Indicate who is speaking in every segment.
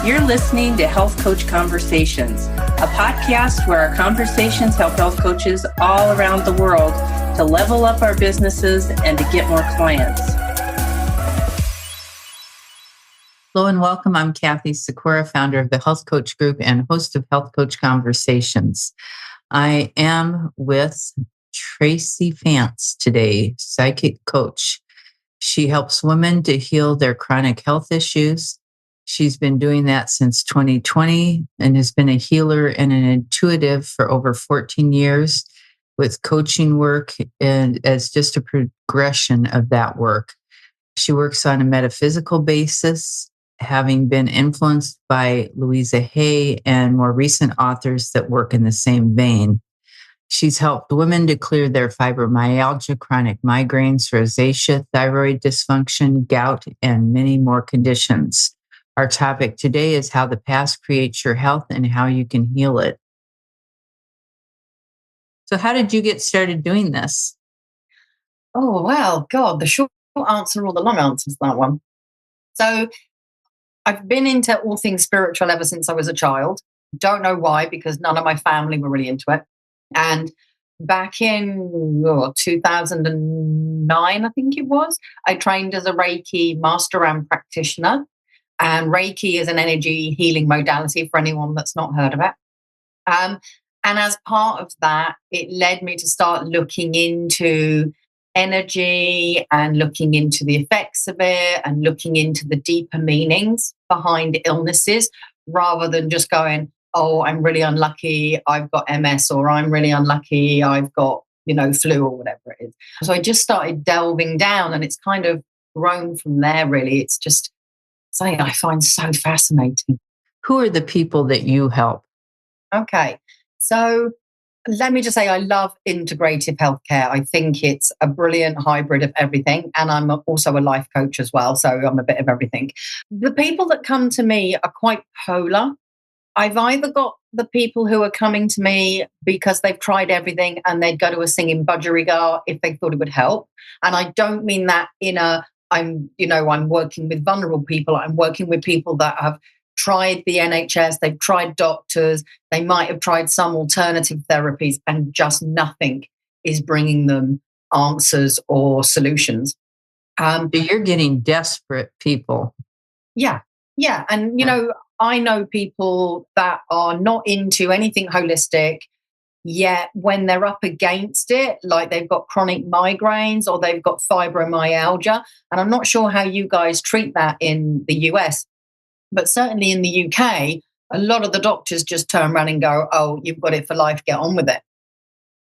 Speaker 1: You're listening to Health Coach Conversations, a podcast where our conversations help health coaches all around the world to level up our businesses and to get more clients.
Speaker 2: Hello and welcome. I'm Kathy Sikora, founder of the Health Coach Group and host of Health Coach Conversations. I am with Tracy Fance today, psychic coach. She helps women to heal their chronic health issues. She's been doing that since 2020 and has been a healer and an intuitive for over 14 years with coaching work and as just a progression of that work. She works on a metaphysical basis, having been influenced by Louisa Hay and more recent authors that work in the same vein. She's helped women to clear their fibromyalgia, chronic migraines, rosacea, thyroid dysfunction, gout, and many more conditions. Our topic today is how the past creates your health and how you can heal it. So how did you get started doing this?
Speaker 3: Oh, well, God, the short answer or the long answer is that one. So I've been into all things spiritual ever since I was a child. Don't know why, because none of my family were really into it. And back in 2009, I think it was, I trained as a Reiki master and practitioner. And Reiki is an energy healing modality for anyone that's not heard of it. And as part of that, it led me to start looking into energy and looking into the effects of it and looking into the deeper meanings behind illnesses rather than just going, oh, I'm really unlucky, I've got MS, or I'm really unlucky, I've got, flu or whatever it is. So I just started delving down and it's kind of grown from there, really. It's just something I find so fascinating.
Speaker 2: Who are the people that you help?
Speaker 3: Okay, so let me just say I love integrative healthcare. I think it's a brilliant hybrid of everything. And I'm also a life coach as well. So I'm a bit of everything. The people that come to me are quite polar. I've either got the people who are coming to me because they've tried everything and they'd go to a singing budgerigar if they thought it would help. And I don't mean that in a, I'm working with vulnerable people. I'm working with people that have tried the NHS, they've tried doctors, they might have tried some alternative therapies and just nothing is bringing them answers or solutions.
Speaker 2: You're getting desperate people.
Speaker 3: Yeah. And, I know people that are not into anything holistic, yet when they're up against it, like they've got chronic migraines or they've got fibromyalgia, and I'm not sure how you guys treat that in the US, but certainly in the UK, a lot of the doctors just turn around and go, oh, you've got it for life, get on with it.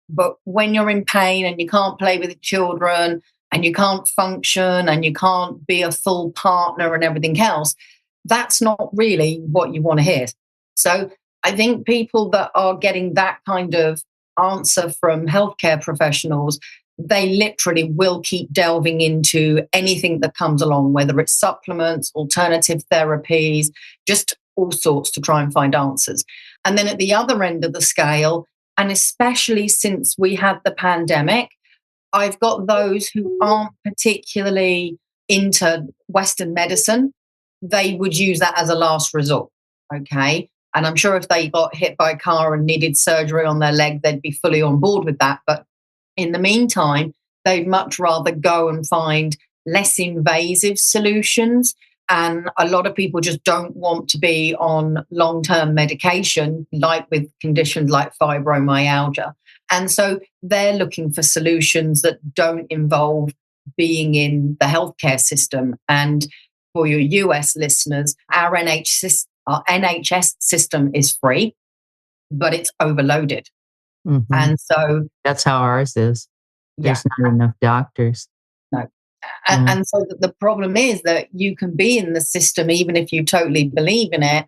Speaker 3: But when you're in pain and you can't play with children and you can't function and you can't be a full partner and everything else, that's not really what you want to hear. So I think people that are getting that kind of answer from healthcare professionals, they literally will keep delving into anything that comes along, whether it's supplements, alternative therapies, just all sorts to try and find answers. And then at the other end of the scale, and especially since we had the pandemic, I've got those who aren't particularly into Western medicine. They would use that as a last resort, okay? And I'm sure if they got hit by a car and needed surgery on their leg, they'd be fully on board with that. But in the meantime, they'd much rather go and find less invasive solutions. And a lot of people just don't want to be on long-term medication, like with conditions like fibromyalgia. And so they're looking for solutions that don't involve being in the healthcare system. And for your US listeners, our NHS system is free, but it's overloaded.
Speaker 2: Mm-hmm.
Speaker 3: And so
Speaker 2: that's how ours is. There's not enough doctors.
Speaker 3: No. And so the problem is that you can be in the system even if you totally believe in it,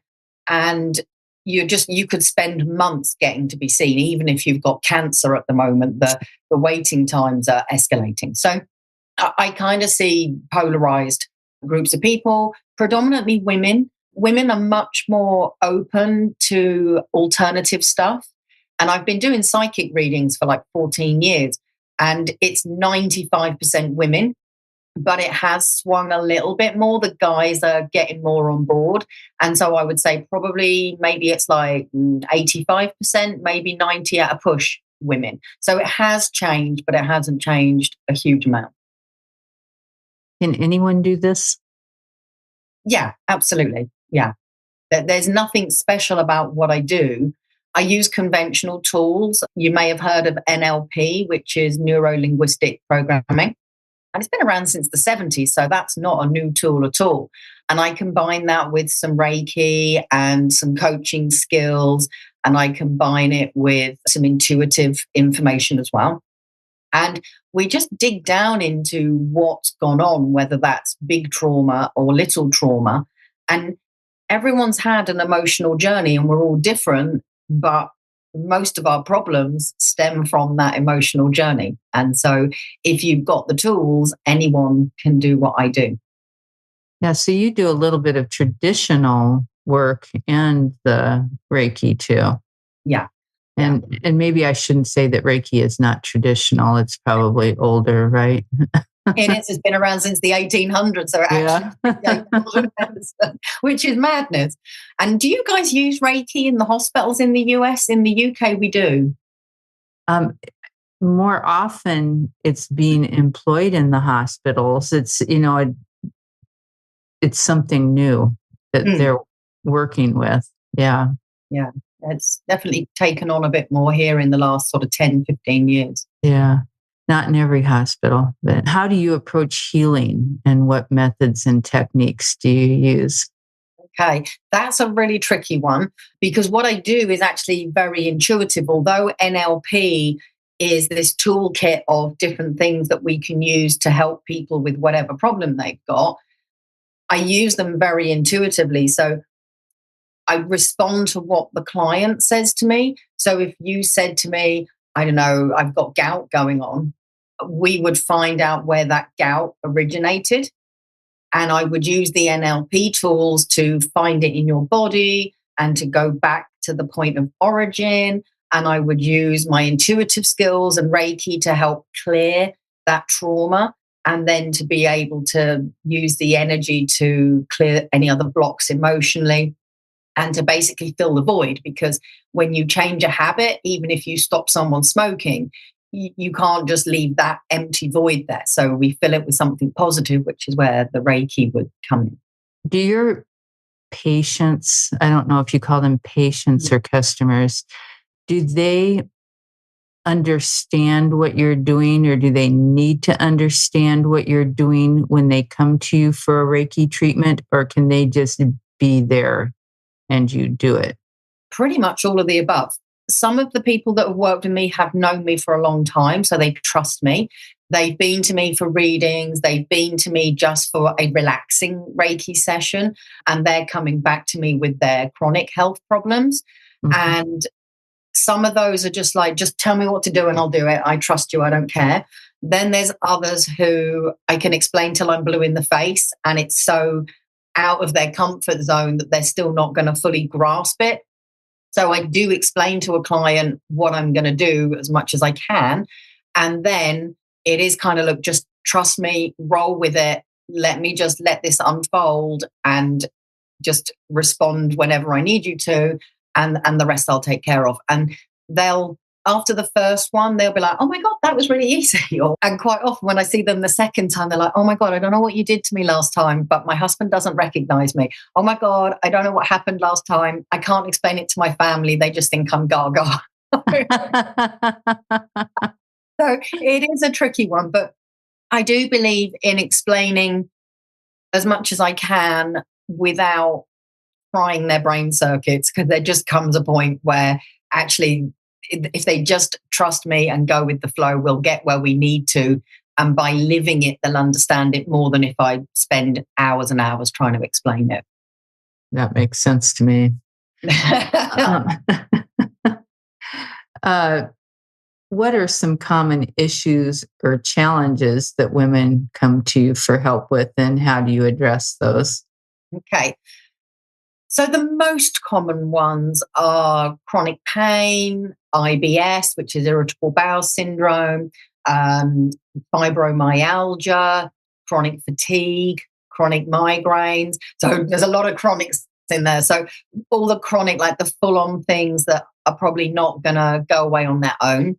Speaker 3: and you could spend months getting to be seen, even if you've got cancer at the moment. The waiting times are escalating. So I kind of see polarized groups of people, predominantly women. Women are much more open to alternative stuff. And I've been doing psychic readings for like 14 years, and it's 95% women. but it has swung a little bit more. The guys are getting more on board. And so I would say probably maybe it's like 85%, maybe 90 at a push women. So it has changed, but it hasn't changed a huge amount.
Speaker 2: Can anyone do this?
Speaker 3: Yeah, absolutely. Yeah. There's nothing special about what I do. I use conventional tools. You may have heard of NLP, which is neuro-linguistic programming. And it's been around since the 70s, so that's not a new tool at all. And I combine that with some Reiki and some coaching skills, and I combine it with some intuitive information as well. And we just dig down into what's gone on, whether that's big trauma or little trauma. And everyone's had an emotional journey and we're all different, but most of our problems stem from that emotional journey. And so if you've got the tools, anyone can do what I do.
Speaker 2: Yeah, so you do a little bit of traditional work and the Reiki too.
Speaker 3: Yeah.
Speaker 2: And maybe I shouldn't say that Reiki is not traditional. It's probably older, right?
Speaker 3: It is. It's been around since the 1800s. So actually, which is madness. And do you guys use Reiki in the hospitals in the US? In the UK, we do.
Speaker 2: More often, it's being employed in the hospitals. It's it's something new that they're working with. Yeah.
Speaker 3: Yeah. It's definitely taken on a bit more here in the last sort of 10, 15 years.
Speaker 2: Yeah. Not in every hospital, but how do you approach healing and what methods and techniques do you use?
Speaker 3: Okay, that's a really tricky one because what I do is actually very intuitive. Although NLP is this toolkit of different things that we can use to help people with whatever problem they've got, I use them very intuitively. So I respond to what the client says to me. So if you said to me, I don't know, I've got gout going on, we would find out where that gout originated. And I would use the NLP tools to find it in your body and to go back to the point of origin. And I would use my intuitive skills and Reiki to help clear that trauma and then to be able to use the energy to clear any other blocks emotionally and to basically fill the void. Because when you change a habit, even if you stop someone smoking, you can't just leave that empty void there. So we fill it with something positive, which is where the Reiki would come in.
Speaker 2: Do your patients, I don't know if you call them patients or customers, do they understand what you're doing or do they need to understand what you're doing when they come to you for a Reiki treatment, or can they just be there and you do it?
Speaker 3: Pretty much all of the above. Some of the people that have worked with me have known me for a long time, so they trust me. They've been to me for readings. They've been to me just for a relaxing Reiki session, and they're coming back to me with their chronic health problems. Mm-hmm. And some of those are just like, just tell me what to do and I'll do it. I trust you. I don't care. Then there's others who I can explain till I'm blue in the face, and it's so out of their comfort zone that they're still not going to fully grasp it. So I do explain to a client what I'm going to do as much as I can. And then it is kind of, look, just trust me, roll with it. Let me just let this unfold and just respond whenever I need you to. And the rest I'll take care of. And they'll, after the first one, they'll be like, oh my God, that was really easy. And quite often when I see them the second time, they're like, oh my God, I don't know what you did to me last time, but my husband doesn't recognize me. Oh my God, I don't know what happened last time. I can't explain it to my family. They just think I'm gaga. So it is a tricky one, but I do believe in explaining as much as I can without frying their brain circuits, because there just comes a point where actually, if they just trust me and go with the flow, we'll get where we need to. And by living it, they'll understand it more than if I spend hours and hours trying to explain it.
Speaker 2: That makes sense to me. What are some common issues or challenges that women come to you for help with, and how do you address those?
Speaker 3: Okay. So the most common ones are chronic pain, IBS, which is irritable bowel syndrome, fibromyalgia, chronic fatigue, chronic migraines. So there's a lot of chronics in there. So all the chronic, like the full-on things that are probably not going to go away on their own.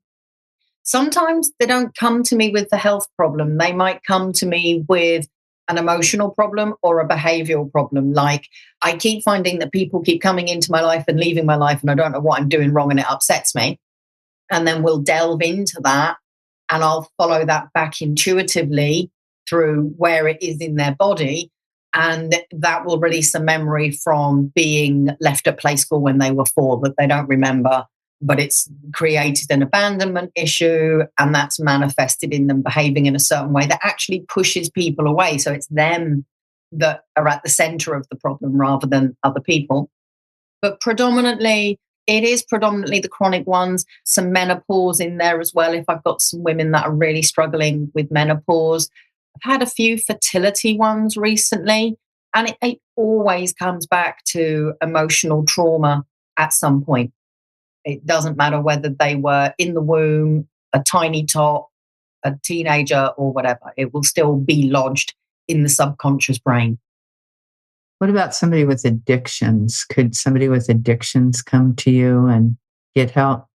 Speaker 3: Sometimes they don't come to me with the health problem. They might come to me with an emotional problem or a behavioral problem. Like, I keep finding that people keep coming into my life and leaving my life, and I don't know what I'm doing wrong, and it upsets me. And then we'll delve into that, and I'll follow that back intuitively through where it is in their body. And that will release a memory from being left at play school when they were 4 that they don't remember, but it's created an abandonment issue, and that's manifested in them behaving in a certain way that actually pushes people away. So it's them that are at the center of the problem rather than other people. But it is predominantly the chronic ones, some menopause in there as well. If I've got some women that are really struggling with menopause, I've had a few fertility ones recently, and it always comes back to emotional trauma at some point. It doesn't matter whether they were in the womb, a tiny tot, a teenager, or whatever. It will still be lodged in the subconscious brain.
Speaker 2: What about somebody with addictions? Could somebody with addictions come to you and get help?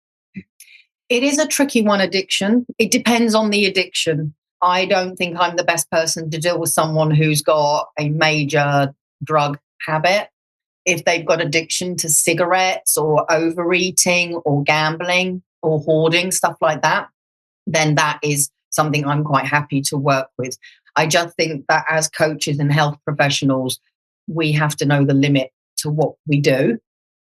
Speaker 3: It is a tricky one, addiction. It depends on the addiction. I don't think I'm the best person to deal with someone who's got a major drug habit. If they've got addiction to cigarettes or overeating or gambling or hoarding, stuff like that, then that is something I'm quite happy to work with. I just think that as coaches and health professionals, we have to know the limit to what we do.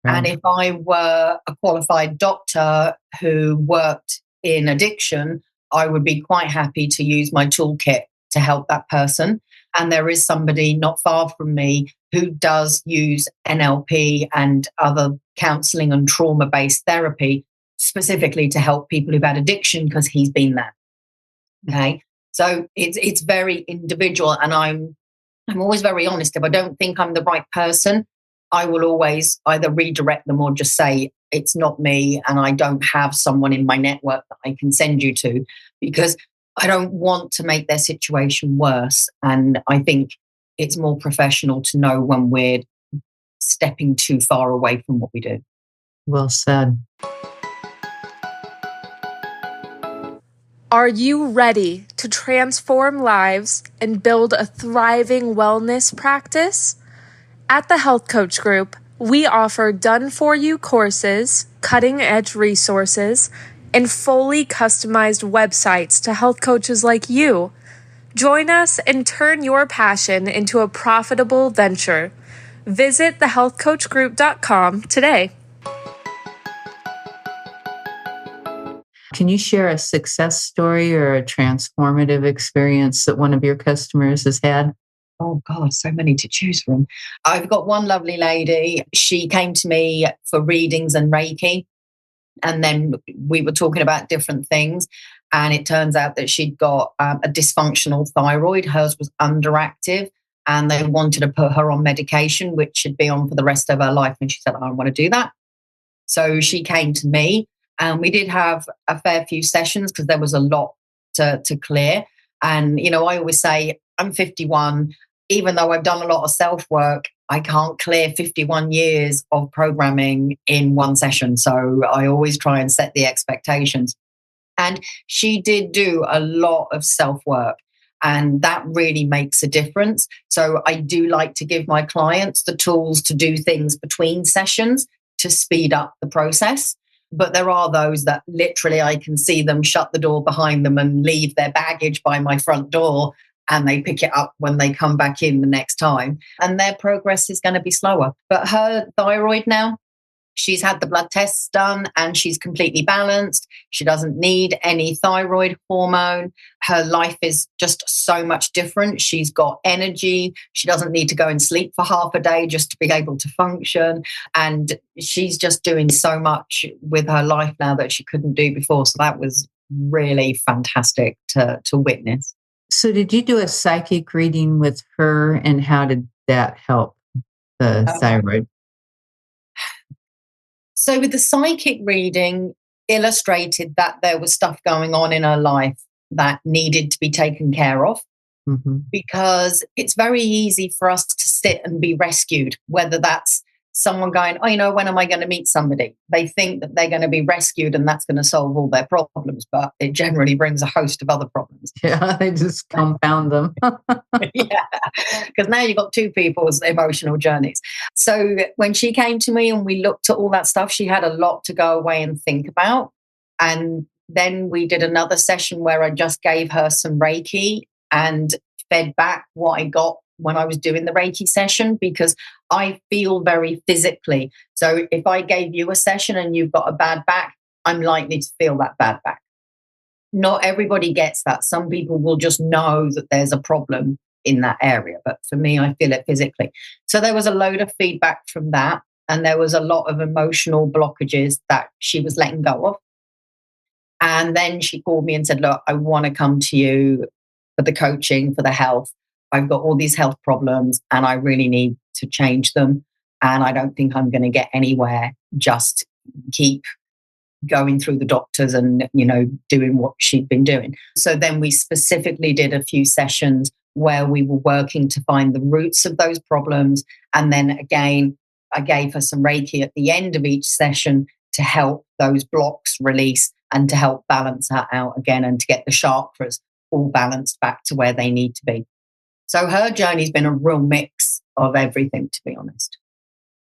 Speaker 3: Right. And if I were a qualified doctor who worked in addiction, I would be quite happy to use my toolkit to help that person. And there is somebody not far from me who does use NLP and other counseling and trauma-based therapy specifically to help people who've had addiction, because he's been there. Okay. So it's very individual, and I'm always very honest. If I don't think I'm the right person, I will always either redirect them or just say, it's not me, and I don't have someone in my network that I can send you to, because I don't want to make their situation worse. And I think it's more professional to know when we're stepping too far away from what we do.
Speaker 2: Well said.
Speaker 4: Are you ready to transform lives and build a thriving wellness practice? At the Health Coach Group, we offer done-for-you courses, cutting-edge resources, and fully customized websites to health coaches like you. Join us and turn your passion into a profitable venture. Visit thehealthcoachgroup.com today.
Speaker 2: Can you share a success story or a transformative experience that one of your customers has had?
Speaker 3: Oh, God, so many to choose from. I've got one lovely lady. She came to me for readings and Reiki. And then we were talking about different things. And it turns out that she'd got a dysfunctional thyroid. Hers was underactive. And they wanted to put her on medication, which she'd be on for the rest of her life. And she said, I don't want to do that. So she came to me. And we did have a fair few sessions because there was a lot to clear. And, you know, I always say, I'm 51. Even though I've done a lot of self-work, I can't clear 51 years of programming in one session. So I always try and set the expectations. And she did do a lot of self-work, and that really makes a difference. So I do like to give my clients the tools to do things between sessions to speed up the process. But there are those that literally I can see them shut the door behind them and leave their baggage by my front door, and they pick it up when they come back in the next time. And their progress is going to be slower. But her thyroid now, she's had the blood tests done and she's completely balanced. She doesn't need any thyroid hormone. Her life is just so much different. She's got energy. She doesn't need to go and sleep for half a day just to be able to function. And she's just doing so much with her life now that she couldn't do before. So that was really fantastic to witness.
Speaker 2: So did you do a psychic reading with her, and how did that help the thyroid?
Speaker 3: So with the psychic reading, illustrated that there was stuff going on in her life that needed to be taken care of. because it's very easy for us to sit and be rescued, whether that's someone going, oh, when am I going to meet somebody? They think that they're going to be rescued and that's going to solve all their problems, but it generally brings a host of other problems.
Speaker 2: Yeah, they just compound them.
Speaker 3: Yeah, because now you've got two people's emotional journeys. So when she came to me and we looked at all that stuff, she had a lot to go away and think about. And then we did another session where I just gave her some Reiki and fed back what I got when I was doing the Reiki session, because I feel very physically. So if I gave you a session and you've got a bad back, I'm likely to feel that bad back. Not everybody gets that. Some people will just know that there's a problem in that area. But for me, I feel it physically. So there was a load of feedback from that. And there was a lot of emotional blockages that she was letting go of. And then she called me and said, look, I want to come to you for the coaching, for the health. I've got all these health problems and I really need to change them. And I don't think I'm going to get anywhere. Just keep going through the doctors and, doing what she'd been doing. So then we specifically did a few sessions where we were working to find the roots of those problems. And then again, I gave her some Reiki at the end of each session to help those blocks release and to help balance her out again and to get the chakras all balanced back to where they need to be. So her journey's been a real mix of everything, to be honest.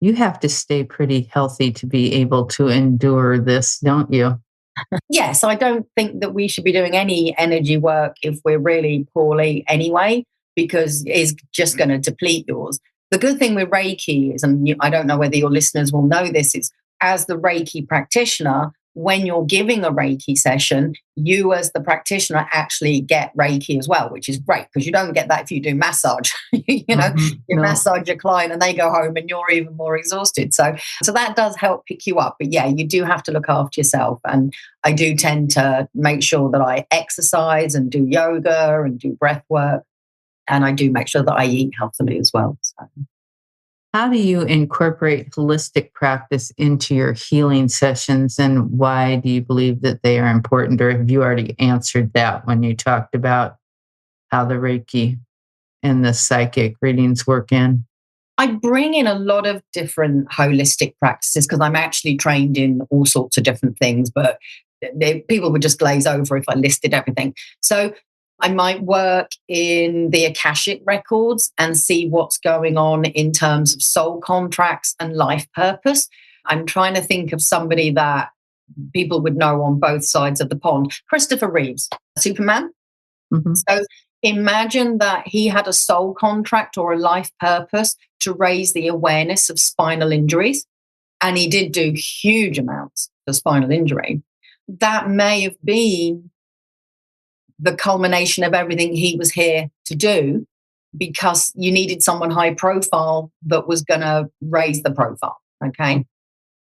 Speaker 2: You have to stay pretty healthy to be able to endure this, don't you?
Speaker 3: Yes, I don't think that we should be doing any energy work if we're really poorly anyway, because it's just going to deplete yours. The good thing with Reiki is, and I don't know whether your listeners will know this, is as the Reiki practitioner, when you're giving a Reiki session, you as the practitioner actually get Reiki as well, which is great because you don't get that if you do massage. Massage your client and they go home and you're even more exhausted. So that does help pick you up. But yeah, you do have to look after yourself. And I do tend to make sure that I exercise and do yoga and do breath work. And I do make sure that I eat healthily as well. So.
Speaker 2: How do you incorporate holistic practice into your healing sessions, and why do you believe that they are important? Or have you already answered that when you talked about how the Reiki and the psychic readings work in?
Speaker 3: I bring in a lot of different holistic practices because I'm actually trained in all sorts of different things, but people would just glaze over if I listed everything. So I might work in the Akashic records and see what's going on in terms of soul contracts and life purpose. I'm trying to think of somebody that people would know on both sides of the pond. Christopher Reeves, Superman. Mm-hmm. So imagine that he had a soul contract or a life purpose to raise the awareness of spinal injuries. And he did do huge amounts for spinal injury. That may have been the culmination of everything he was here to do, because you needed someone high profile that was going to raise the profile. Okay.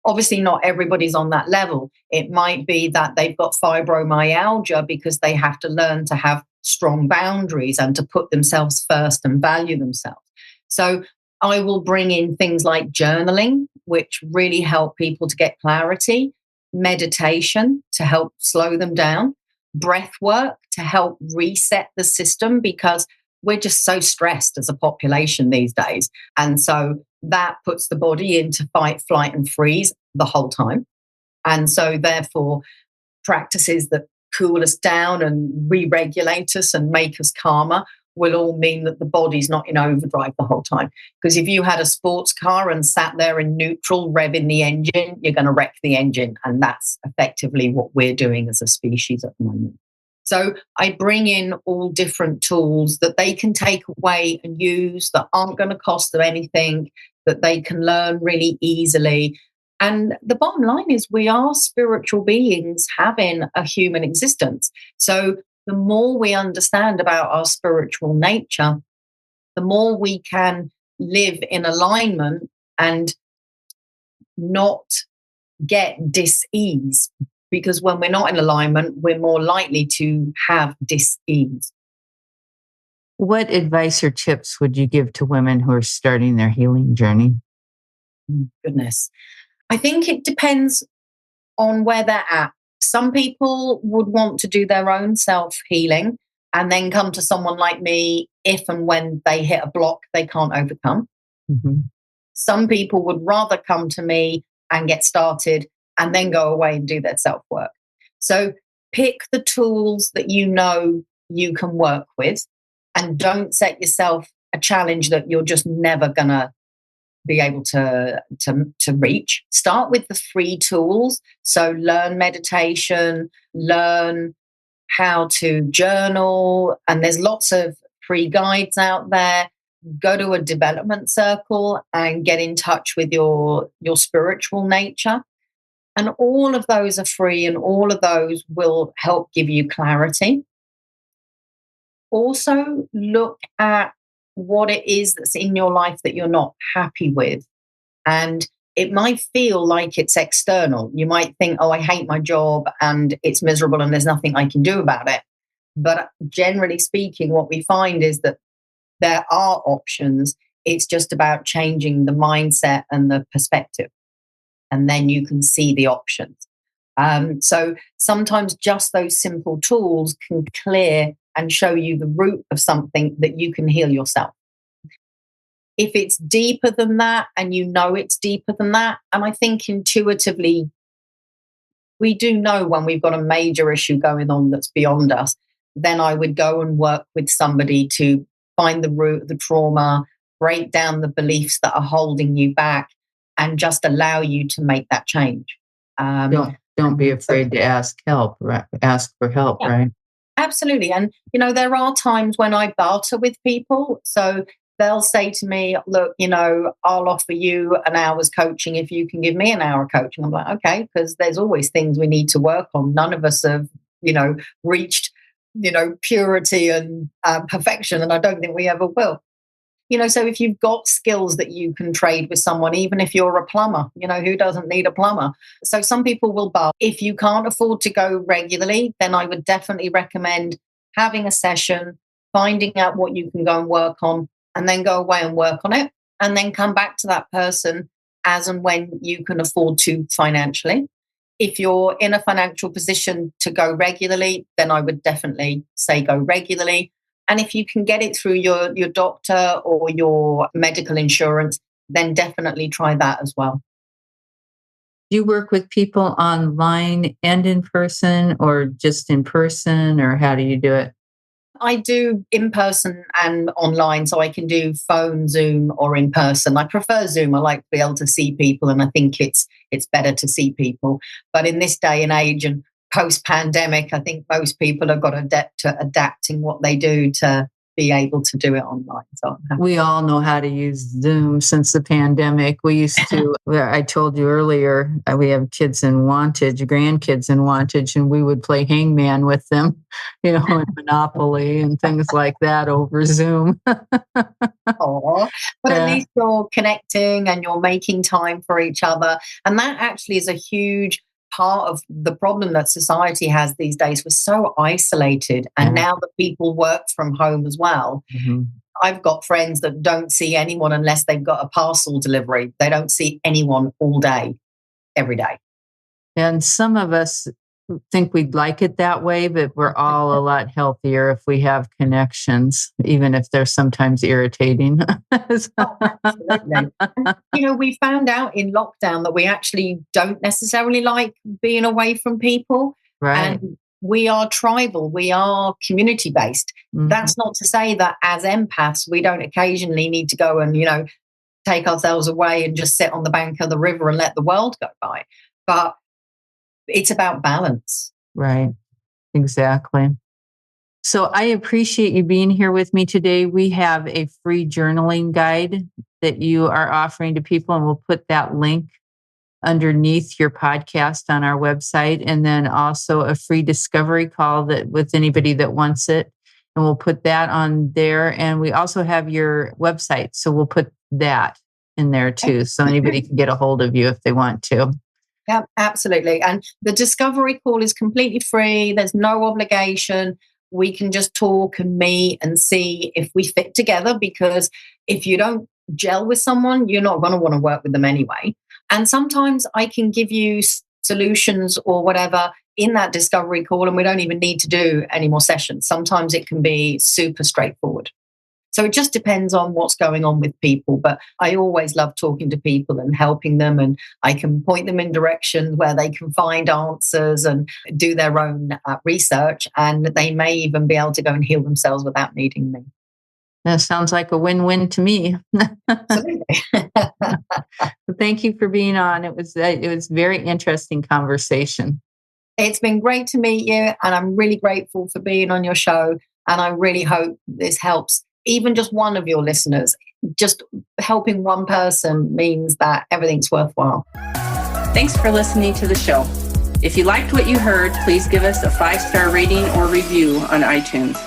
Speaker 3: Obviously, not everybody's on that level. It might be that they've got fibromyalgia because they have to learn to have strong boundaries and to put themselves first and value themselves. So I will bring in things like journaling, which really help people to get clarity, meditation to help slow them down, breath work to help reset the system, because we're just so stressed as a population these days. And so that puts the body into fight, flight, and freeze the whole time. And so therefore, practices that cool us down and re-regulate us and make us calmer will all mean that the body's not in overdrive the whole time. Because if you had a sports car and sat there in neutral, revving the engine, you're going to wreck the engine. And that's effectively what we're doing as a species at the moment. So I bring in all different tools that they can take away and use that aren't going to cost them anything, that they can learn really easily. And the bottom line is we are spiritual beings having a human existence. So the more we understand about our spiritual nature, the more we can live in alignment and not get dis-ease. Because when we're not in alignment, we're more likely to have dis-ease.
Speaker 2: What advice or tips would you give to women who are starting their healing journey?
Speaker 3: Goodness. I think it depends on where they're at. Some people would want to do their own self-healing and then come to someone like me if and when they hit a block they can't overcome.
Speaker 2: Mm-hmm.
Speaker 3: Some people would rather come to me and get started and then go away and do their self-work. So pick the tools that you know you can work with, and don't set yourself a challenge that you're just never going to be able to reach. Start with the free tools. So learn meditation, learn how to journal, and there's lots of free guides out there. Go to a development circle and get in touch with your spiritual nature. And all of those are free, and all of those will help give you clarity. Also, look at what it is that's in your life that you're not happy with. And it might feel like it's external. You might think, oh, I hate my job and it's miserable and there's nothing I can do about it. But generally speaking, what we find is that there are options. It's just about changing the mindset and the perspective. And then you can see the options. So sometimes just those simple tools can clear and show you the root of something that you can heal yourself. If it's deeper than that, and you know it's deeper than that, and I think intuitively we do know when we've got a major issue going on that's beyond us, then I would go and work with somebody to find the root of the trauma, break down the beliefs that are holding you back, and just allow you to make that change.
Speaker 2: Don't be afraid to ask help, right? Ask for help, yeah. Right?
Speaker 3: Absolutely. And, there are times when I barter with people. So they'll say to me, look, I'll offer you an hour's coaching if you can give me an hour of coaching. I'm like, okay, because there's always things we need to work on. None of us have, reached, purity and perfection. And I don't think we ever will. So if you've got skills that you can trade with someone, even if you're a plumber, who doesn't need a plumber? So some people will barter. If you can't afford to go regularly, then I would definitely recommend having a session, finding out what you can go and work on, and then go away and work on it, and then come back to that person as and when you can afford to financially. If you're in a financial position to go regularly, then I would definitely say go regularly. And if you can get it through your doctor or your medical insurance, then definitely try that as well.
Speaker 2: Do you work with people online and in person, or just in person, or how do you do it?
Speaker 3: I do in person and online, so I can do phone, Zoom, or in person. I prefer Zoom. I like to be able to see people, and I think it's better to see people. But in this day and age and post-pandemic, I think most people have got to adapt to adapting what they do to be able to do it online. So
Speaker 2: we all know how to use Zoom since the pandemic. We used to, I told you earlier, we have kids in Wantage, grandkids in Wantage, and we would play hangman with them, and Monopoly and things like that over Zoom.
Speaker 3: But at least you're connecting and you're making time for each other. And that actually is a huge part of the problem that society has these days. We're so isolated, and now that people work from home as well, I've got friends that don't see anyone unless they've got a parcel delivery. They don't see anyone all day, every day.
Speaker 2: And some of us think we'd like it that way, but we're all a lot healthier if we have connections, even if they're sometimes irritating.
Speaker 3: Absolutely. And, we found out in lockdown that we actually don't necessarily like being away from people.
Speaker 2: Right.
Speaker 3: And we are tribal. We are community-based. Mm-hmm. That's not to say that as empaths, we don't occasionally need to go and, take ourselves away and just sit on the bank of the river and let the world go by. But it's about balance.
Speaker 2: Right. Exactly. So I appreciate you being here with me today. We have a free journaling guide that you are offering to people, and we'll put that link underneath your podcast on our website, and then also a free discovery call that with anybody that wants it. And we'll put that on there. And we also have your website. So we'll put that in there too. So anybody can get a hold of you if they want to.
Speaker 3: Yeah, absolutely. And the discovery call is completely free. There's no obligation. We can just talk and meet and see if we fit together, because if you don't gel with someone, you're not going to want to work with them anyway. And sometimes I can give you solutions or whatever in that discovery call, and we don't even need to do any more sessions. Sometimes it can be super straightforward. So it just depends on what's going on with people. But I always love talking to people and helping them. And I can point them in directions where they can find answers and do their own research. And they may even be able to go and heal themselves without needing me.
Speaker 2: That sounds like a win-win to me.
Speaker 3: Absolutely.
Speaker 2: Thank you for being on. It was very interesting conversation.
Speaker 3: It's been great to meet you. And I'm really grateful for being on your show. And I really hope this helps even just one of your listeners. Just helping one person means that everything's worthwhile.
Speaker 1: Thanks for listening to the show. If you liked what you heard, please give us a 5-star rating or review on iTunes.